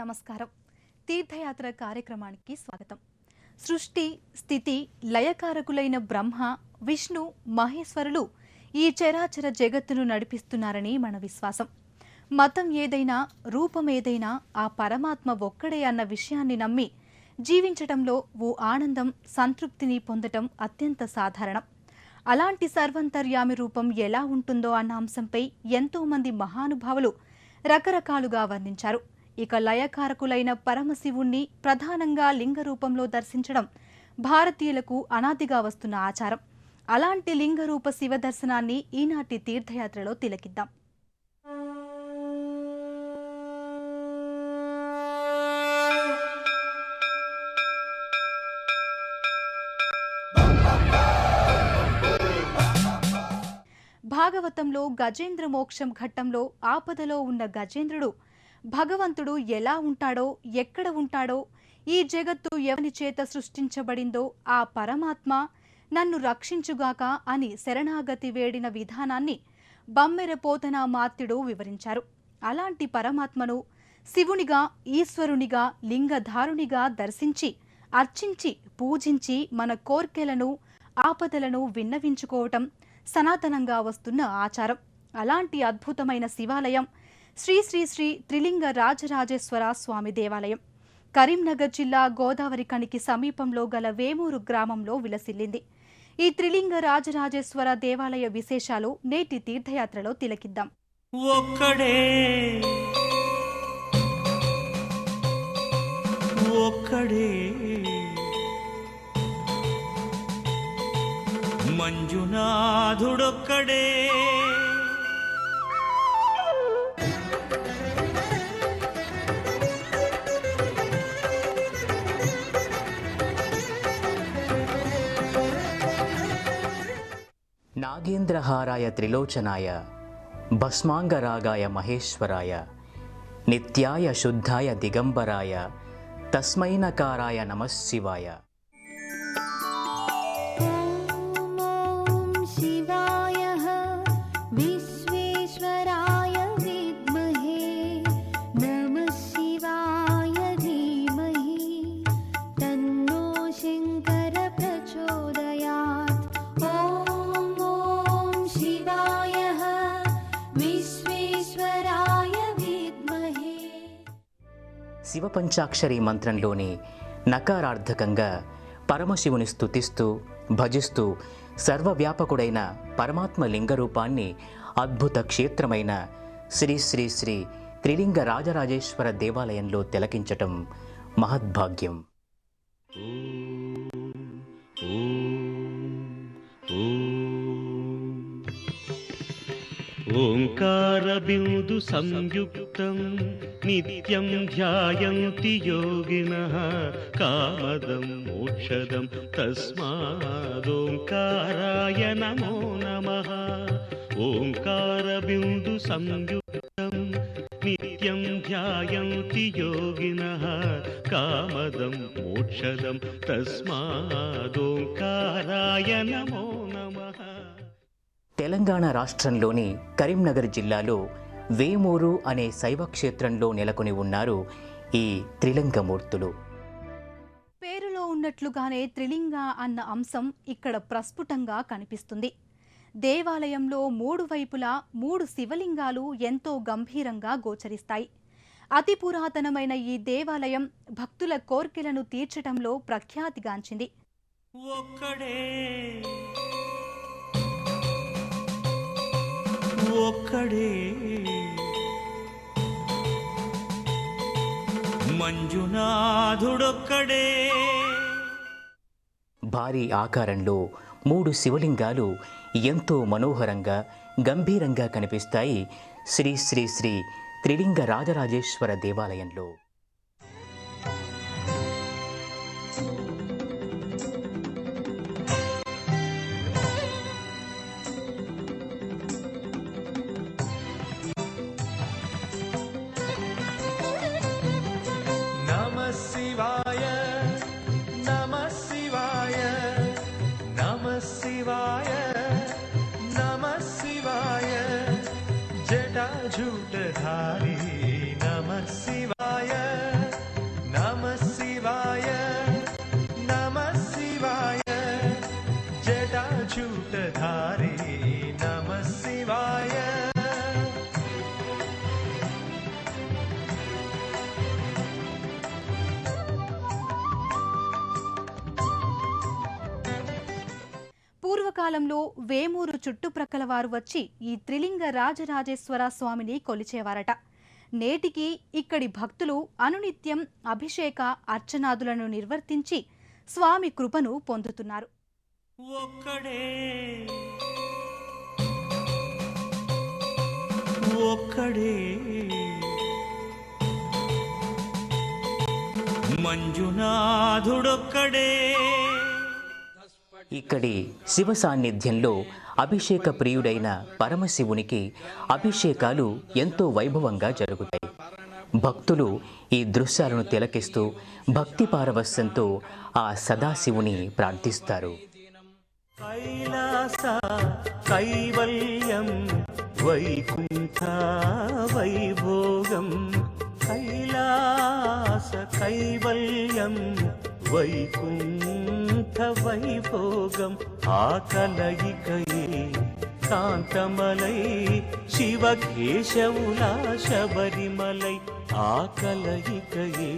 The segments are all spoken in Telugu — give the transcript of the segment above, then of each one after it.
నమస్కారం. తీర్థయాత్ర కార్యక్రమానికి స్వాగతం. సృష్టి స్థితి లయకారకులైన బ్రహ్మ, విష్ణు, మహేశ్వరులు ఈ చరాచర జగత్తును నడిపిస్తున్నారని మన విశ్వాసం. మతం ఏదైనా, రూపం ఏదైనా ఆ పరమాత్మ ఒక్కడే అన్న విషయాన్ని నమ్మి జీవించటంలో ఓ ఆనందం, సంతృప్తిని పొందటం అత్యంత సాధారణం. అలాంటి సర్వంతర్యామి రూపం ఎలా ఉంటుందో అన్న అంశంపై ఎంతో మంది మహానుభావులు రకరకాలుగా వర్ణించారు. ఇక లయకారకులైన పరమశివుణ్ణి ప్రధానంగా లింగ రూపంలో దర్శించడం భారతీయులకు అనాదిగా వస్తున్న ఆచారం. అలాంటి లింగరూప శివ దర్శనాన్ని ఈనాటి తీర్థయాత్రలో తిలకిద్దాం. భాగవతంలో గజేంద్ర మోక్షం ఘట్టంలో ఆపదలో ఉన్న గజేంద్రుడు భగవంతుడు ఎలా ఉంటాడో, ఎక్కడ ఉంటాడో, ఈ జగత్తు ఎవని చేత సృష్టించబడిందో ఆ పరమాత్మ నన్ను రక్షించుగాక అని శరణాగతి వేడిన విధానాన్ని బమ్మెర పోతన మాత్యుడు వివరించారు. అలాంటి పరమాత్మను శివునిగా, ఈశ్వరునిగా, లింగధారునిగా దర్శించి, అర్చించి, పూజించి మన కోర్కెలను, ఆపదలను విన్నవించుకోవటం సనాతనంగా వస్తున్న ఆచారం. అలాంటి అద్భుతమైన శివాలయం శ్రీ శ్రీ శ్రీ త్రిలింగ రాజరాజేశ్వర స్వామి దేవాలయం కరీంనగర్ జిల్లా గోదావరి కనికి సమీపంలో గల వేమూరు గ్రామంలో విలసిల్లింది. ఈ త్రిలింగ రాజరాజేశ్వర దేవాలయ విశేషాలు నేటి తీర్థయాత్రలో తిలకిద్దాం. ఒక్కడే ఒక్కడే మంజునాథుడొక్కడే నాగేంద్రహారాయ త్రిలోచనాయ భస్మాంగరాగాయ మహేశ్వరాయ నిత్యాయ శుద్ధాయ దిగంబరాయ తస్మైనకారాయ నమఃశివాయ. శివపంచాక్షరి మంత్రంలోని నకారార్థకంగా పరమశివుని స్తుతిస్తూ, భజిస్తూ సర్వవ్యాపకుడైన పరమాత్మ లింగరూపాన్ని అద్భుత క్షేత్రమైన శ్రీ శ్రీ శ్రీ త్రిలింగ రాజరాజేశ్వర దేవాలయంలో తిలకించటం మహద్భాగ్యం. ఓంకార బిందు సంయుక్తం నిత్యం ధ్యాయంతి యోగినః కామదం మోక్షదం తస్మాదోంకారాయ నమో నమః. ఓంకార బిందు సంయుక్తం నిత్యం ధ్యాయంతి యోగినః కామదం మోక్షదం తస్మాదోంకారాయ నమో నమః. తెలంగాణ రాష్ట్రంలోని కరీంనగర్ జిల్లాలో వేమూరు అనే శైవక్షేత్రంలో నెలకొని ఉన్నారు ఈ త్రిలింగమూర్తులు. పేరులో ఉన్నట్లుగానే త్రిలింగ అన్న అంశం ఇక్కడ ప్రస్ఫుటంగా కనిపిస్తుంది. దేవాలయంలో మూడు వైపులా 3 శివలింగాలు ఎంతో గంభీరంగా గోచరిస్తాయి. అతి పురాతనమైన ఈ దేవాలయం భక్తుల కోర్కెలను తీర్చటంలో ప్రఖ్యాతిగాంచింది. ఒక్కడే ఒక్కడే మంజునాథుడొక్కడే. భారీ ఆకారంలో 3 శివలింగాలు ఎంతో మనోహరంగా, గంభీరంగా కనిపిస్తాయి శ్రీ శ్రీ శ్రీ త్రిలింగ రాజరాజేశ్వర దేవాలయంలో. జటాజూట जटाजूटधारी नमः शिवाय नमः शिवाय नमः शिवाय जटाजूटधारी नमः शिवाय పూర్వకాలంలో వేమూరు చుట్టుప్రక్కల వారు వచ్చి ఈ త్రిలింగ రాజరాజేశ్వర స్వామిని కొలిచేవారట. నేటికి ఇక్కడి భక్తులు అనునిత్యం అభిషేక అర్చనాదులను నిర్వర్తించి స్వామి కృపను పొందుతున్నారు. ఒక్కడే ఒక్కడే మంజునాథుడొక్కడే. ఇక్కడి శివ సాన్నిధ్యంలో అభిషేక ప్రియుడైన పరమశివునికి అభిషేకాలు ఎంతో వైభవంగా జరుగుతాయి. భక్తులు ఈ దృశ్యాలను తిలకిస్తూ భక్తి పారవస్యంతో ఆ సదాశివుని ప్రార్థిస్తారు. కైలాస కైవల్యం వైకుంఠ వైభోగం కైలాస కైవల్యం వైకుంఠ వైభోగం ఆ కలయికయే కాంతమలై శివకేశవుల శబరిమలై ఆ కలయికయే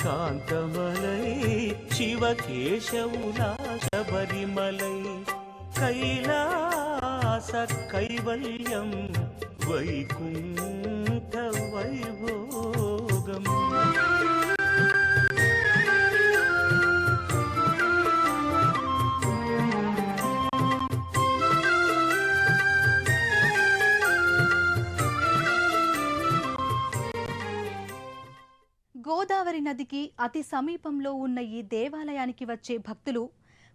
కాంతమలై శివకేశవుల శబరిమలై కైలాస కైవల్యం వైకుంఠ వైభోగం. గోదావరి నదికి అతి సమీపంలో ఉన్న ఈ దేవాలయానికి వచ్చే భక్తులు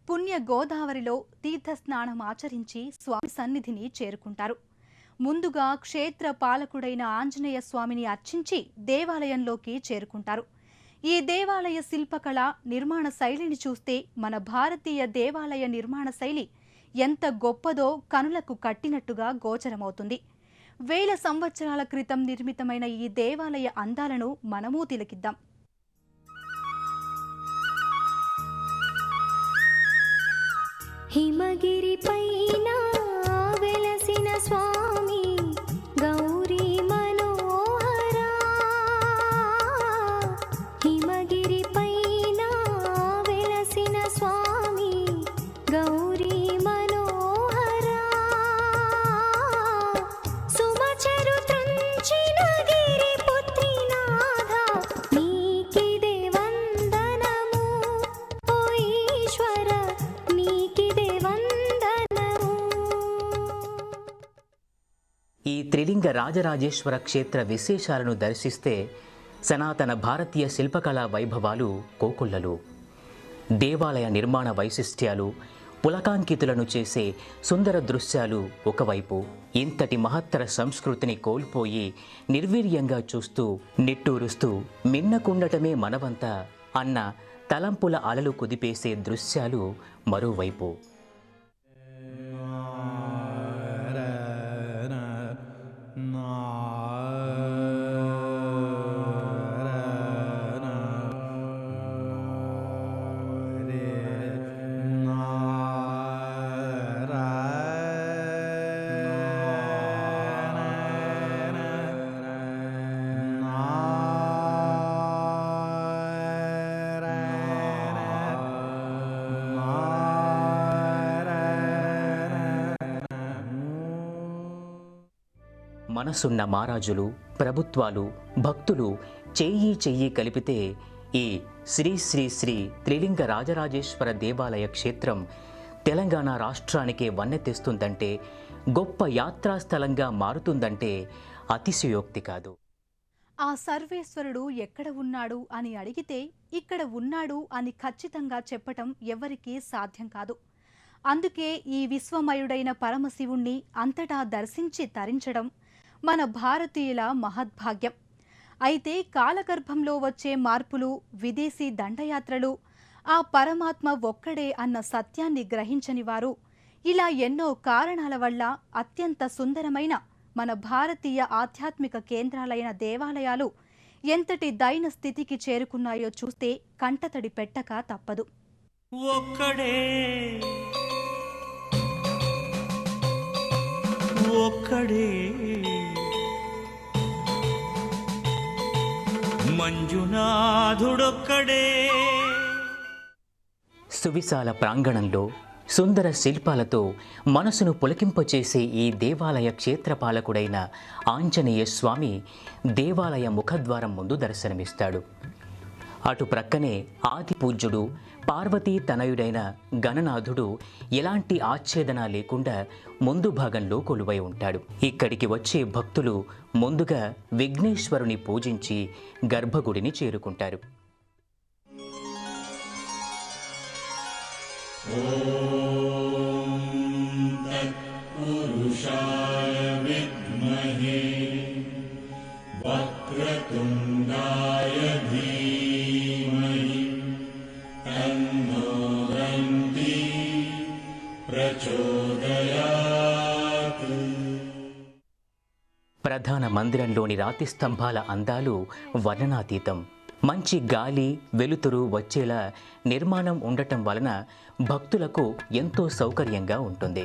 పుణ్య గోదావరిలో తీర్థస్నానం ఆచరించి స్వామి సన్నిధిని చేరుకుంటారు. ముందుగా క్షేత్ర పాలకుడైన ఆంజనేయ స్వామిని అర్చించి దేవాలయంలోకి చేరుకుంటారు. ఈ దేవాలయ శిల్పకళ నిర్మాణ శైలిని చూస్తే మన భారతీయ దేవాలయ నిర్మాణ శైలి ఎంత గొప్పదో కనులకు కట్టినట్టుగా గోచరమవుతుంది. వేల సంవత్సరాల క్రితం నిర్మితమైన ఈ దేవాలయ అందాలను మనమూ తిలకిద్దాం. హిమగిరి పైన వెలసిన స్వామి గౌరీ మనోహరా హిమగిరి పైన వెలసిన స్వామి గౌరీ మనోహరా సుమచరు త్రుంచిన గిరి పుత్రినాథ నీకిదే వందనము ఓ ఈశ్వర నీకిదే వందనము. ఈ త్రిలింగ రాజరాజేశ్వర క్షేత్ర విశేషాలను దర్శిస్తే సనాతన భారతీయ శిల్పకళా వైభవాలు కోకొల్లలు. దేవాలయ నిర్మాణ వైశిష్ట్యాలు, పులకాంకితులను చేసే సుందర దృశ్యాలు ఒకవైపు, ఇంతటి మహత్తర సంస్కృతిని కోల్పోయి నిర్వీర్యంగా చూస్తూ నిట్టూరుస్తూ మిన్నకుండటమే మనవంతా అన్న తలంపుల అలలు కుదిపేసే దృశ్యాలు మరోవైపు. మనసున్న మారాజులు, ప్రభుత్వాలు, భక్తులు చెయ్యి చెయ్యి కలిపితే ఈ శ్రీ శ్రీ శ్రీ త్రిలింగ రాజరాజేశ్వర దేవాలయ క్షేత్రం తెలంగాణ రాష్ట్రానికే వన్నె తెస్తుందంటే, గొప్ప యాత్రాస్థలంగా మారుతుందంటే అతిశయోక్తి కాదు. ఆ సర్వేశ్వరుడు ఎక్కడ ఉన్నాడు అని అడిగితే ఇక్కడ ఉన్నాడు అని ఖచ్చితంగా చెప్పటం ఎవ్వరికీ సాధ్యం కాదు. అందుకే ఈ విశ్వమయుడైన పరమశివుణ్ణి అంతటా దర్శించి తరించడం మన భారతీయుల మహద్భాగ్యం. అయితే కాలగర్భంలో వచ్చే మార్పులు, విదేశీ దండయాత్రలు, ఆ పరమాత్మ ఒక్కడే అన్న సత్యాన్ని గ్రహించని వారు ఇలా ఎన్నో కారణాల వల్ల అత్యంత సుందరమైన మన భారతీయ ఆధ్యాత్మిక కేంద్రాలైన దేవాలయాలు ఎంతటి దైన స్థితికి చేరుకున్నాయో చూస్తే కంటతడి పెట్టక తప్పదు. ఒక్కడే ఒక్కడే మంజునాథుడొక్కడే. సువిశాల ప్రాంగణంలో సుందర శిల్పాలతో మనసును పులకింపచేసే ఈ దేవాలయ క్షేత్రపాలకుడైన ఆంజనేయ స్వామి దేవాలయ ముఖద్వారం ముందు దర్శనమిస్తాడు. అటు ప్రక్కనే ఆది పూజ్యుడు పార్వతీ తనయుడైన గణనాథుడు ఎలాంటి ఆచ్ఛేదన లేకుండా ముందు భాగంలో కొలువై ఉంటాడు. ఇక్కడికి వచ్చే భక్తులు ముందుగా విఘ్నేశ్వరుని పూజించి గర్భగుడిని చేరుకుంటారు. ప్రధాన మందిరంలోని రాతి స్తంభాల అందాలు వర్ణనాతీతం. మంచి గాలి వెలుతురు వచ్చేలా నిర్మాణం ఉండటం వలన భక్తులకు ఎంతో సౌకర్యంగా ఉంటుంది.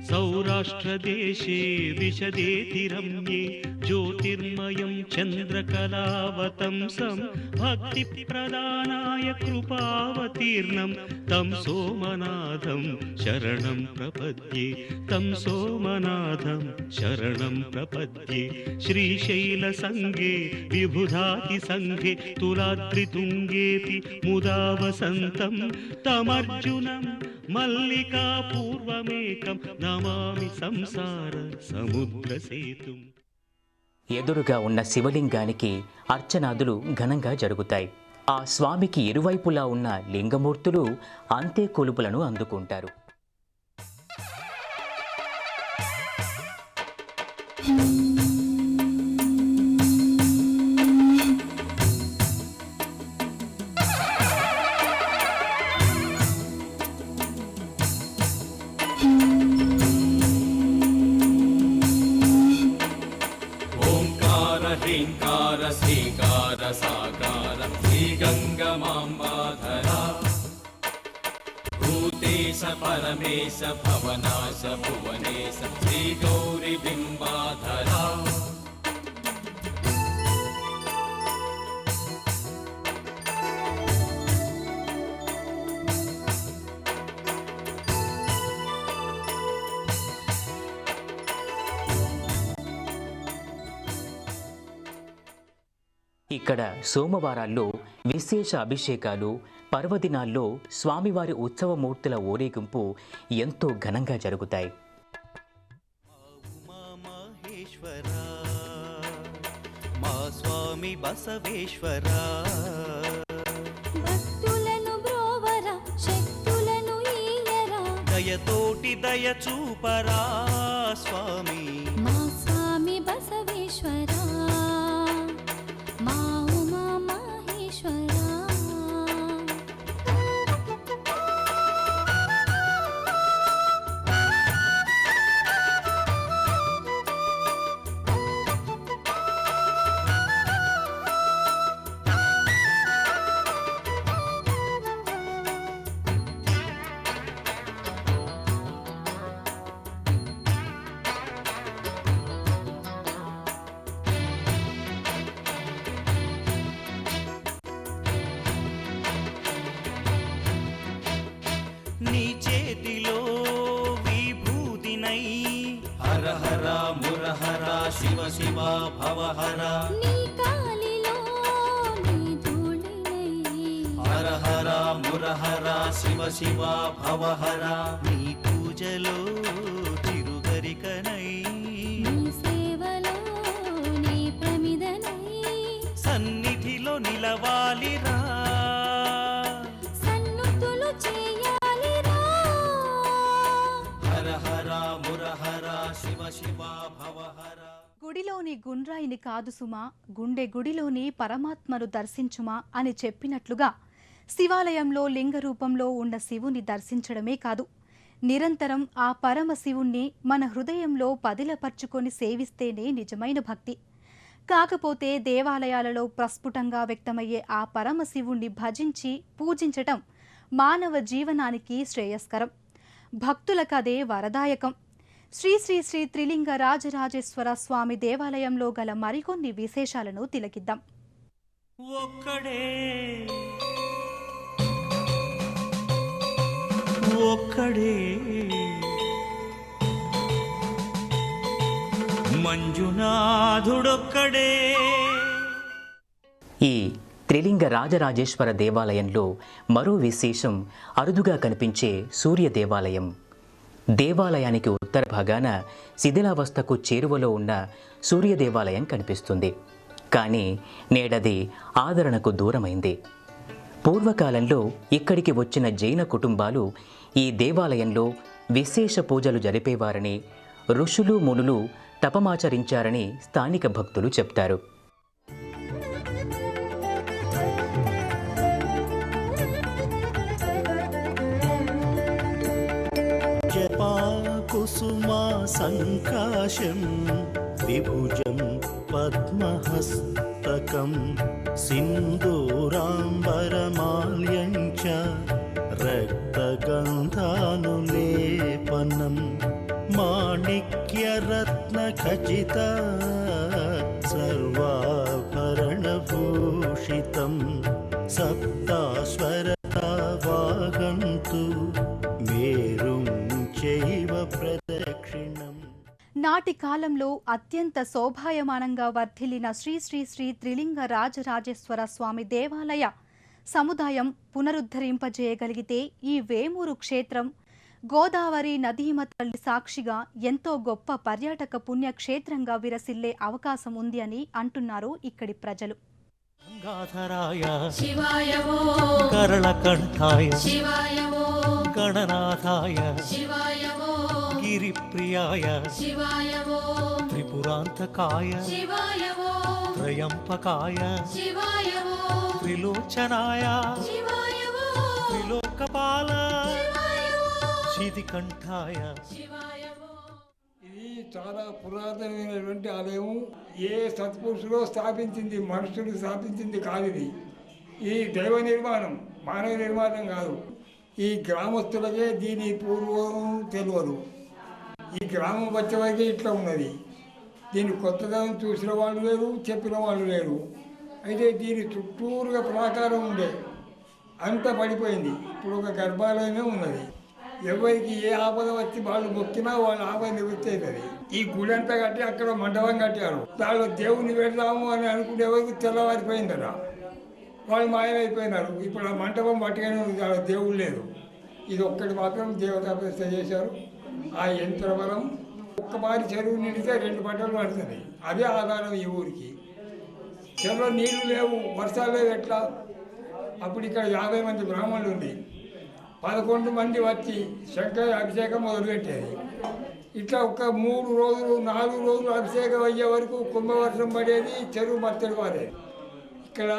సౌరాష్ట్రదేశే విశదేతి రమ్యే జ్యోతిర్మయం చంద్రకళావతంసం భక్తి ప్రదానాయ కృపావతీర్ణం తం సోమనాథం శరణం ప్రపద్యే తం సోమనాథం శరణం ప్రపద్యే. శ్రీశైల సంగే విబుధాతి సంఘే తులాద్రితుంగేపి ముదా వసంతం తమర్జునం మల్లికా పూర్వమేకం నమామి సంసార సముద్ర సేతుం. ఎదురుగా ఉన్న శివలింగానికి అర్చనాదులు ఘనంగా జరుగుతాయి. ఆ స్వామికి ఇరువైపులా ఉన్న లింగమూర్తులు అంతే కొలుపులను అందుకుంటారు. ह्रीङ्कार श्रीकार साकार श्रीगङ्गमाम्बाधरा भूतेश परमेश भवनाश भुवनेश श्रीगौरीबिम्बाधरा. ఇక్కడ సోమవారాల్లో విశేష అభిషేకాలు, పర్వదినాల్లో స్వామివారి ఉత్సవమూర్తుల ఊరేగింపు ఎంతో ఘనంగా జరుగుతాయి. మహేశ్వర మా స్వామి బసవేశ్వర భక్తులను బ్రోవరా శక్తులను ఈయరా దయతోటి దయ చూపరా స్వామి మా స్వామి బసవేశ్వరా మా ఉమా మహేశ్వరా. నీ చేతిలో విభూతినై హర హర మురహర శివ శివ భవహర నీ కాలిలో నీ ధూళినై హర హర మురహర శివ శివ భవహర నీ పూజలో తిరుగరికనై నీ సేవలో నీ ప్రమిదనై సన్నిధిలో నిలవాలిరా సన్నుతులు చేయాలిరా. హర హర మురహర శివ శివ భవహర. గుడిలోని గుండ్రాయిని కాదు సుమా, గుండె గుడిలోని పరమాత్మను దర్శించుమా అని చెప్పినట్లుగా శివాలయంలో లింగ రూపంలో ఉన్న శివుని దర్శించడమే కాదు, నిరంతరం ఆ పరమశివుణ్ణి మన హృదయంలో పదిలపర్చుకొని సేవిస్తేనే నిజమైన భక్తి. కాకపోతే దేవాలయాలలో ప్రస్ఫుటంగా వ్యక్తమయ్యే ఆ పరమశివుణ్ణి భజించి పూజించటం మానవ జీవనానికి శ్రేయస్కరం, భక్తులకదే వరదాయకం. శ్రీ శ్రీ శ్రీ త్రిలింగ రాజరాజేశ్వర స్వామి దేవాలయంలో గల మరికొన్ని విశేషాలను తిలకిద్దాం. ఒక్కడే ఒక్కడే మంజునాథుడొక్కడే. ఈ త్రిలింగ రాజరాజేశ్వర దేవాలయంలో మరో విశేషం అరుదుగా కనిపించే సూర్య దేవాలయం. దేవాలయానికి ఉత్తర భాగాన శిథిలావస్థకు చేరువలో ఉన్న సూర్య దేవాలయం కనిపిస్తుంది. కానీ నేడది ఆదరణకు దూరమైంది. పూర్వకాలంలో ఇక్కడికి వచ్చిన జైన కుటుంబాలు ఈ దేవాలయంలో విశేష పూజలు జరిపేవారని, ఋషులు మునులు తపమాచరించారని స్థానిక భక్తులు చెప్తారు. జపాకుసుమా సంకాశం విభుజం పద్మహస్తకం సింధూరాంబరమాల్యం చ రక్తగంధానులేపనం మాణిక్యరత్నఖచిత సర్వాభరణభూషితం సప్తాస్వరతావాహంతు మేరుం చైవ ప్రదక్షిణం. నాటి కాలంలో అత్యంత శోభాయమానంగా వర్ధిల్లిన శ్రీ శ్రీ శ్రీ త్రిలింగ రాజరాజేశ్వర స్వామి దేవాలయ సముదాయం పునరుద్ధరింపజేయగలిగితే ఈ వేమూరు క్షేత్రం గోదావరి నదీమ తల్లి సాక్షిగా ఎంతో గొప్ప పర్యాటక పుణ్యక్షేత్రంగా విరసిల్లే అవకాశం ఉంది అని అంటున్నారు ఇక్కడి ప్రజలు. గంగాధరాయ శివాయ ఓ కరళకంఠాయ శివాయ ఓ గణనాథాయ శివాయ ఓ గిరిప్రియాయ శివాయ ఓ త్రిపురాంతకాయ శివాయ ఓ త్రయంపకాయ శివాయ ఓ త్రిలోచనాయ శివాయ ఓ త్రిలోకపాల శితికంఠాయ. ఇది చాలా పురాతనమైనటువంటి ఆలయం. ఏ సత్పురుషులో స్థాపించింది, మనుషులు స్థాపించింది కాదు. ఇది ఈ దైవ నిర్మాణం, మానవ నిర్మాణం కాదు. ఈ గ్రామస్తులకే దీని పూర్వం తెలియదు. ఈ గ్రామం వచ్చేవరకే ఇట్లా ఉన్నది. దీన్ని కొత్తదనం చూసిన వాళ్ళు లేరు, చెప్పిన వాళ్ళు లేరు. అయితే దీని చుట్టూరుగా ప్రాకారం ఉండే అంత పడిపోయింది. ఇప్పుడు ఒక గర్భాలయమే ఉన్నది. ఎవరికి ఏ ఆపద వచ్చి వాళ్ళు మొక్కినా వాళ్ళ ఆపద నివృత్తి అవుతుంది. ఈ గుడి అంతా కట్టి అక్కడ మండపం కట్టారు. దానిలో దేవుని పెడదాము అని అనుకుంటే ఎవరికి తెల్లవారిపోయిందట. వాళ్ళు మాయమైపోయినారు. ఇప్పుడు ఆ మంటపం పట్టుకొని దాని దేవుడు లేదు. ఇది ఒక్కటి మాత్రం దేవతా ప్రతిష్ఠ చేశారు. ఆ యంత్రబలం ఒక్కమారి చెరువు నిండితే 2 పంటలు పడుతుంది. అదే ఆధారం ఈ ఊరికి. చెరువులో నీళ్లు లేవు, వర్షాలు లేవు. ఎట్లా? అప్పుడు ఇక్కడ 50 మంది బ్రాహ్మణులు ఉంది. 11 మంది వచ్చి శంకర అభిషేకం మొదలుపెట్టేది. ఇట్లా ఒక 3 రోజులు 4 రోజులు అభిషేకం అయ్యే వరకు కుంభవర్షం పడేది, చెరువు మత్తడి పడేది. ఇక్కడ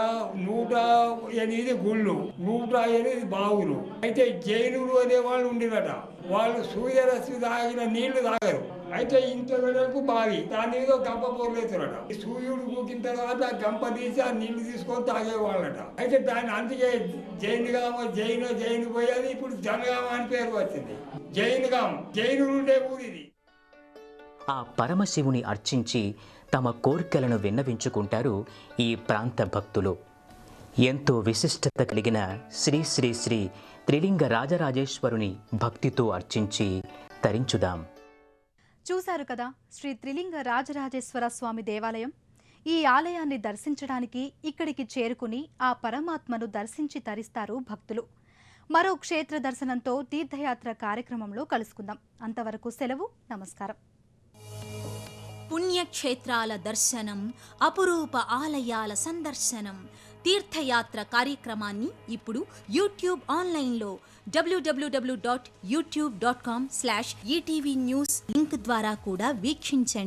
108 గుళ్ళు, 108 బావులు. అయితే జైనులు అనే వాళ్ళు ఉండిరట. వాళ్ళు సూర్యరశ్మి తాగిన నీళ్లు తాగరు. అయితే ఇంత వెడల్పు బావి, దాని మీద గంప పోర్లేతురట. సూర్యుడు కూకిన తర్వాత ఆ గంప తీసి ఆ నీళ్లు తీసుకొని తాగేవాళ్ళట. అయితే దాన్ని అందుకే జైను పోయేది. ఇప్పుడు జనగామ అని పేరు వచ్చింది. జైనుగాం, జైనులు ఉండే ఊరు ఇది. ఆ పరమశివుని అర్చించి తమ కోరికలను విన్నవించుకుంటారు ఈ ప్రాంత భక్తులు. ఎంతో విశిష్టత కలిగిన శ్రీ శ్రీ శ్రీ త్రిలింగ రాజరాజేశ్వరుని భక్తితో అర్చించి తరించుదాం. చూశారు కదా శ్రీ త్రిలింగ రాజరాజేశ్వర స్వామి దేవాలయం. ఈ ఆలయాన్ని దర్శించడానికి ఇక్కడికి చేరుకుని ఆ పరమాత్మను దర్శించి తరిస్తారు భక్తులు. మరో క్షేత్ర దర్శనంతో తీర్థయాత్ర కార్యక్రమంలో కలుసుకుందాం. అంతవరకు సెలవు. నమస్కారం. పుణ్యక్షేత్రాల దర్శనం, అపురూప ఆలయాల సందర్శనం, తీర్థయాత్ర కార్యక్రమాన్ని ఇప్పుడు యూట్యూబ్ ఆన్లైన్లో www.youtube.com/ETV News లింక్ ద్వారా కూడా వీక్షించండి.